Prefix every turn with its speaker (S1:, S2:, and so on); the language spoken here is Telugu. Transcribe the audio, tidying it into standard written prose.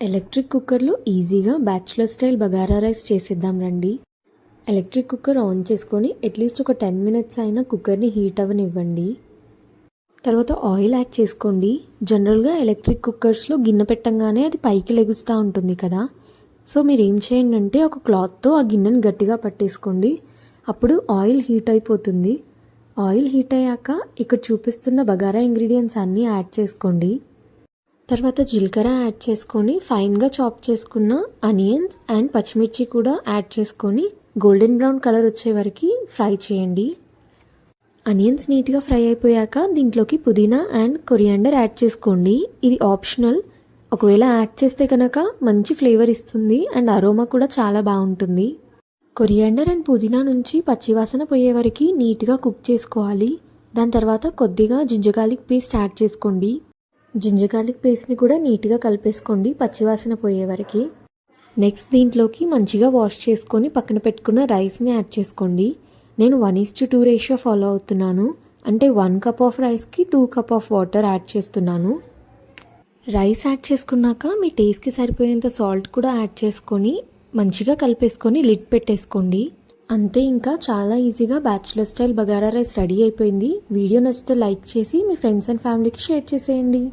S1: ఎలక్ట్రిక్ కుక్కర్లో ఈజీగా బ్యాచులర్ స్టైల్ బగారా రైస్ చేసేద్దాం రండి. ఎలక్ట్రిక్ కుక్కర్ ఆన్ చేసుకొని అట్లీస్ట్ ఒక 10 మినిట్స్ అయినా కుక్కర్ని హీట్ అవ్వనివ్వండి. తర్వాత ఆయిల్ యాడ్ చేసుకోండి. జనరల్గా ఎలక్ట్రిక్ కుక్కర్స్లో గిన్నె పెట్టంగానే అది పైకి లెగుస్తూ ఉంటుంది కదా. సో మీరు ఏం చేయండి అంటే ఒక క్లాత్తో ఆ గిన్నెని గట్టిగా పట్టేసుకోండి. అప్పుడు ఆయిల్ హీట్ అయిపోతుంది. ఆయిల్ హీట్ అయ్యాక ఇక్కడ చూపిస్తున్న బగారా ఇంగ్రీడియంట్స్ అన్నీ యాడ్ చేసుకోండి. తర్వాత జీలకర్ర యాడ్ చేసుకొని ఫైన్గా చాప్ చేసుకున్న ఆనియన్స్ అండ్ పచ్చిమిర్చి కూడా యాడ్ చేసుకొని గోల్డెన్ బ్రౌన్ కలర్ వచ్చే వరకు ఫ్రై చేయండి. ఆనియన్స్ నీట్గా ఫ్రై అయిపోయాక దీంట్లోకి పుదీనా అండ్ కొరియాండర్ యాడ్ చేసుకోండి. ఇది ఆప్షనల్. ఒకవేళ యాడ్ చేస్తే కనుక మంచి ఫ్లేవర్ ఇస్తుంది అండ్ అరోమా కూడా చాలా బాగుంటుంది. కొరియాండర్ అండ్ పుదీనా నుంచి పచ్చివాసన పోయే వరకు నీట్గా కుక్ చేసుకోవాలి. దాని తర్వాత కొద్దిగా జింజర్ గార్లిక్ పేస్ట్ యాడ్ చేసుకోండి. జింజర్ గార్లిక్ పేస్ట్ని కూడా నీట్గా కలిపేసుకోండి పచ్చివాసన పోయే వరకు. నెక్స్ట్ దీంట్లోకి మంచిగా వాష్ చేసుకొని పక్కన పెట్టుకున్న రైస్ని యాడ్ చేసుకోండి. నేను 1:2 రేషియో ఫాలో అవుతున్నాను. అంటే 1 కప్ ఆఫ్ రైస్కి 2 కప్ ఆఫ్ వాటర్ యాడ్ చేస్తున్నాను. రైస్ యాడ్ చేసుకున్నాక మీ టేస్ట్కి సరిపోయేంత సాల్ట్ కూడా యాడ్ చేసుకొని మంచిగా కలిపేసుకొని లిడ్ పెట్టేసుకోండి. అంతే, ఇంకా చాలా ఈజీగా bachelor style bagara rice ready అయిపోయింది. వీడియో నచ్చితే లైక్ చేసి మీ ఫ్రెండ్స్ అండ్ ఫ్యామిలీకి షేర్ చేసేయండి.